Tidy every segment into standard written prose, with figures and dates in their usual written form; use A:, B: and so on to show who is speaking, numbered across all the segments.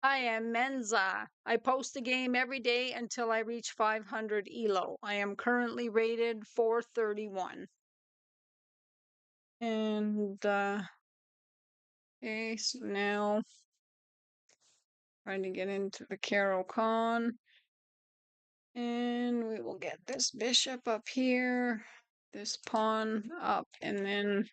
A: I am Menza. I post a game every day until I reach 500 elo. I am currently rated 431. And, okay, so now trying to get into the Carol Con. And we will get this bishop up here, this pawn up, and then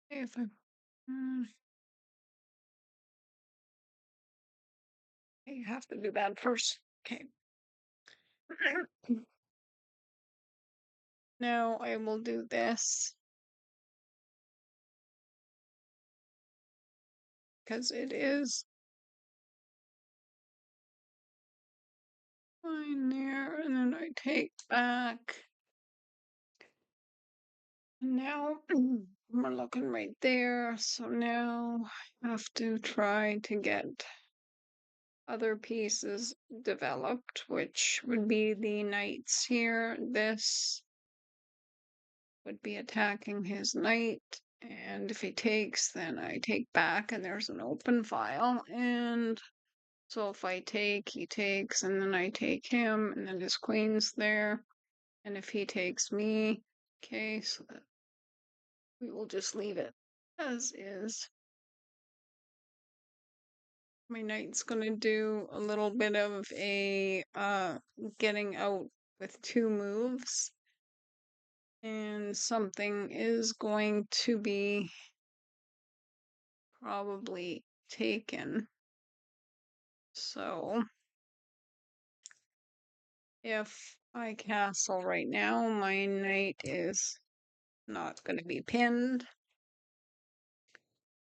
A: if I you have to do that first. Okay. Now I will do this because it is fine there, and then I take back. Now we're looking right there, so now I have to try to get other pieces developed, which would be the knights here. This would be attacking his knight, and if he takes, then I take back, and there's an open file, and so if I take, he takes, and then I take him, and then his queen's there, and if he takes me, okay, so that we will just leave it as is. My knight's gonna do a little bit of a getting out with two moves, and something is going to be probably taken. So if I castle right now, my knight is not going to be pinned.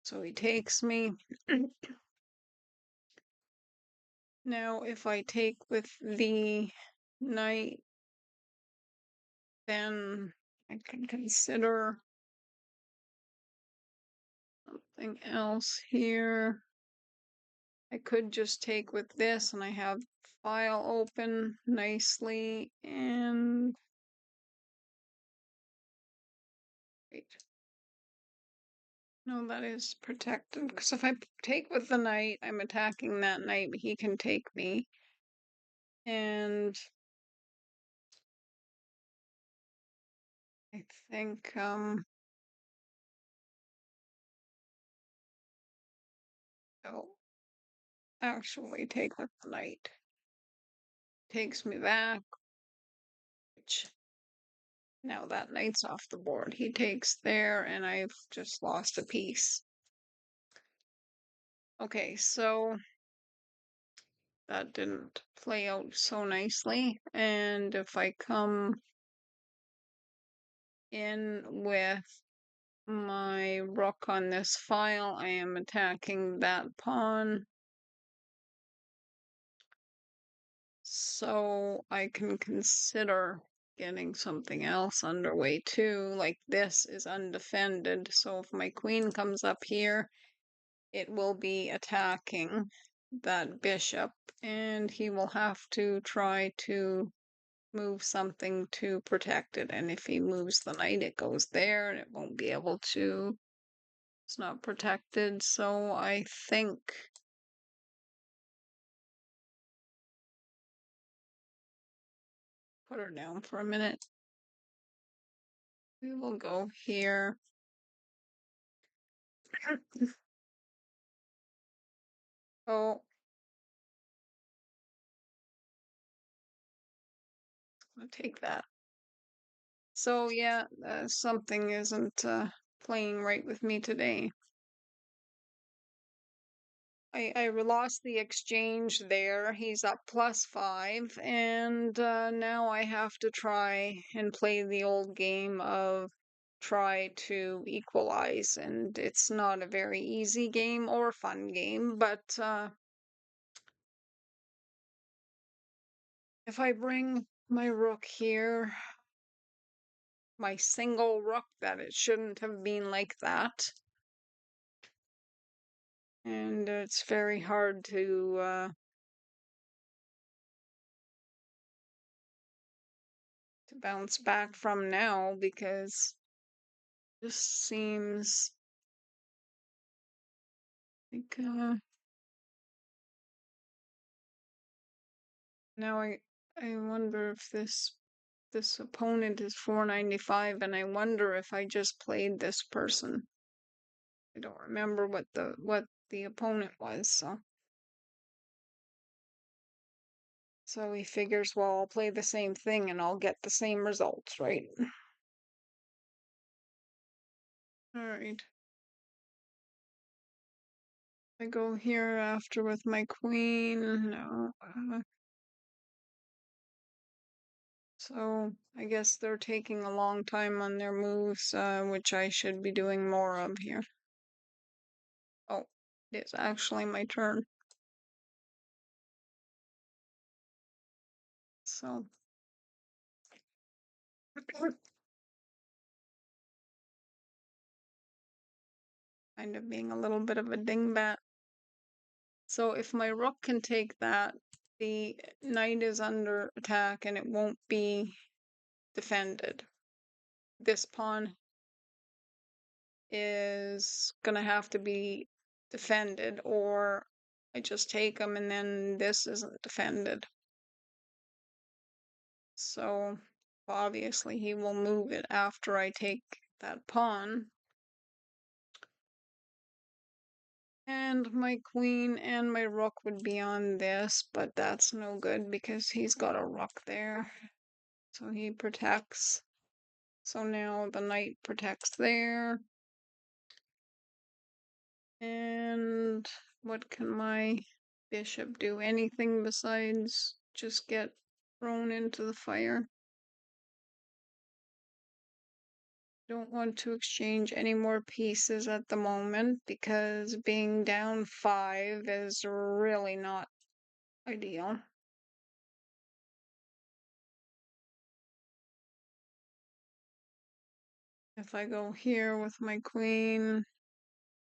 A: So he takes me. Now, if I take with the knight, then I can consider something else here. I could just take with this, and I have file open nicely, and wait. No, that is protected, because if I take with the knight, I'm attacking that knight, but he can take me. And I think, oh, actually take with the knight. Takes me back, which now that knight's off the board. He takes there, and I've just lost a piece. Okay, so that didn't play out so nicely. And if I come in with my rook on this file, I am attacking that pawn. So I can consider getting something else underway too. Like this is undefended, so if my queen comes up here, it will be attacking that bishop, and he will have to try to move something to protect it. And if he moves the knight, it goes there, and it won't be able to. It's not protected, so I think put her down for a minute. We will go here. Oh, I'll take that. So yeah, something isn't playing right with me today. I lost the exchange there. He's up +5, and now I have to try and play the old game of try to equalize, and it's not a very easy game or fun game, but if I bring my rook here, my single rook, that it shouldn't have been like that. And it's very hard to to bounce back from now, because this seems like now I wonder if this opponent is 495, and I wonder if I just played this person. I don't remember what the opponent was, so he figures, well, I'll play the same thing and I'll get the same results, right? All right. I go here after with my queen. No. So I guess they're taking a long time on their moves, which I should be doing more of here. Oh, it's actually my turn. So kind of being a little bit of a dingbat. So if my rook can take that, the knight is under attack and it won't be defended. This pawn is gonna have to be defended, or I just take him and then this isn't defended. So obviously he will move it after I take that pawn. And my queen and my rook would be on this, but that's no good because he's got a rook there. So he protects. So now the knight protects there. And what can my bishop do? Anything besides just get thrown into the fire? Don't want to exchange any more pieces at the moment because being down 5 is really not ideal. If I go here with my queen,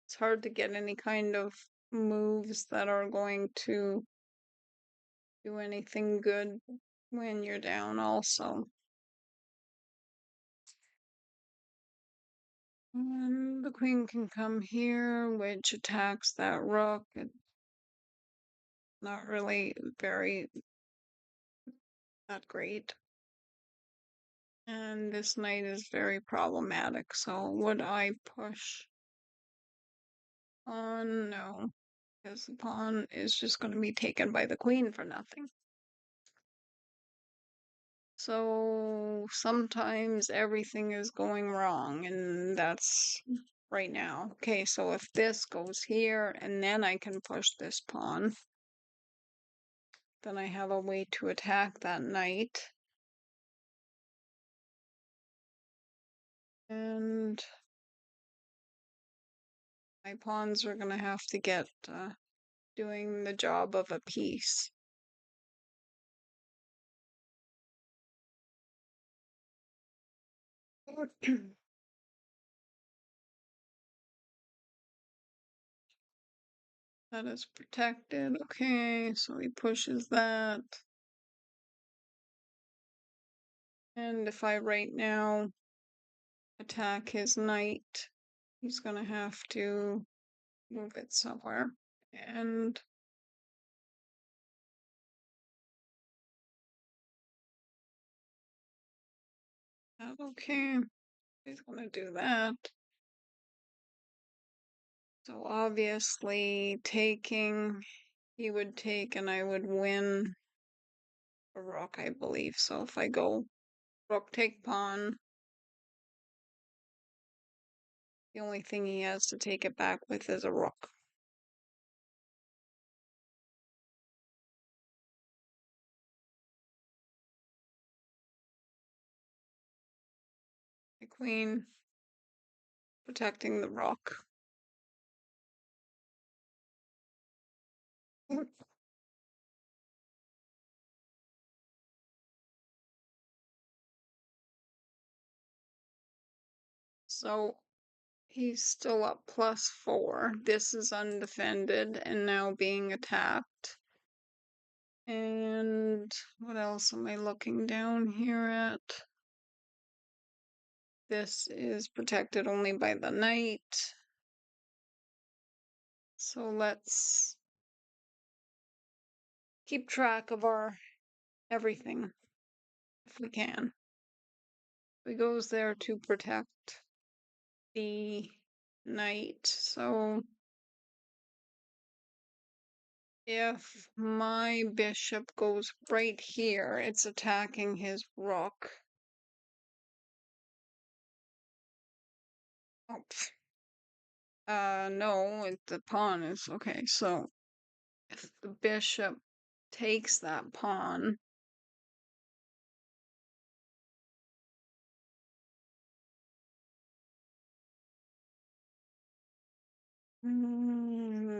A: it's hard to get any kind of moves that are going to do anything good when you're down also. And the queen can come here, which attacks that rook. It's not really very that great. And this knight is very problematic, so would I push on? No, because the pawn is just going to be taken by the queen for nothing. So sometimes everything is going wrong, and that's right now. Okay, so if this goes here, and then I can push this pawn, then I have a way to attack that knight. And my pawns are gonna have to get doing the job of a piece. That is protected. Okay, so he pushes that. And if I right now attack his knight, he's gonna have to move it somewhere. And okay, he's gonna do that. So obviously taking, he would take and I would win a rook, I believe. So if I go rook take pawn, the only thing he has to take it back with is a rook. The queen protecting the rook. So he's still up +4. This is undefended and now being attacked. And what else am I looking down here at? This is protected only by the knight. So let's keep track of our everything if we can. He goes there to protect the knight. So if my bishop goes right here, it's attacking his rook. Oh, no, the pawn is okay. So if the bishop takes that pawn,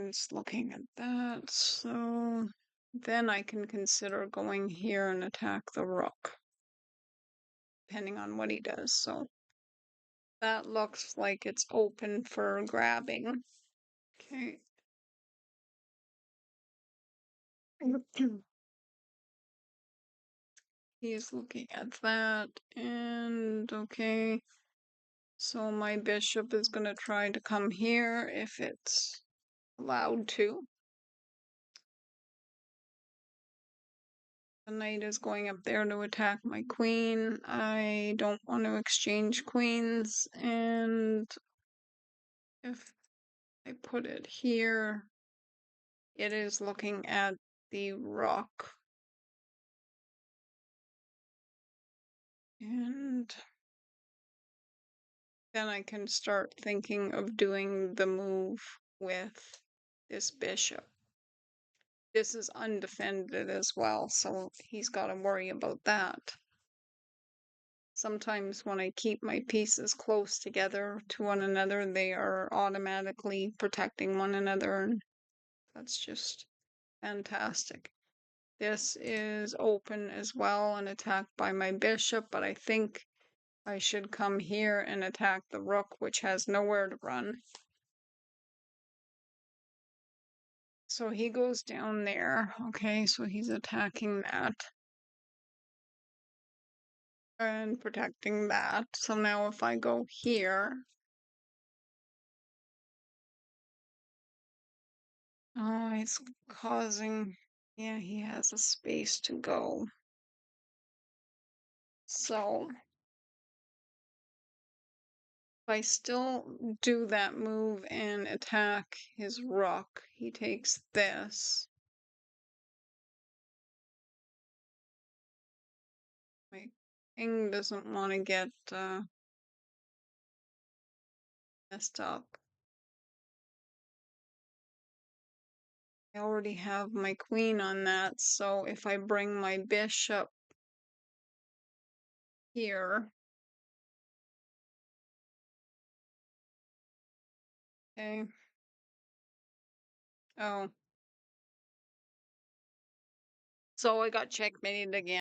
A: just looking at that. So then I can consider going here and attack the rook, depending on what he does. So that looks like it's open for grabbing. Okay. He's looking at that, and okay. So my bishop is going to try to come here if it's allowed to. The knight is going up there to attack my queen. I don't want to exchange queens, and if I put it here, it is looking at the rook. And then I can start thinking of doing the move with this bishop. This is undefended as well, so he's got to worry about that. Sometimes when I keep my pieces close together to one another, they are automatically protecting one another, and that's just fantastic. This is open as well and attacked by my bishop, but I think I should come here and attack the rook, which has nowhere to run. So he goes down there. Okay, so he's attacking that and protecting that. So now if I go here, oh, it's causing, yeah, he has a space to go. So if I still do that move and attack his rook, he takes this. My king doesn't want to get messed up. I already have my queen on that, so if I bring my bishop here, okay. Oh. So I got checkmated again.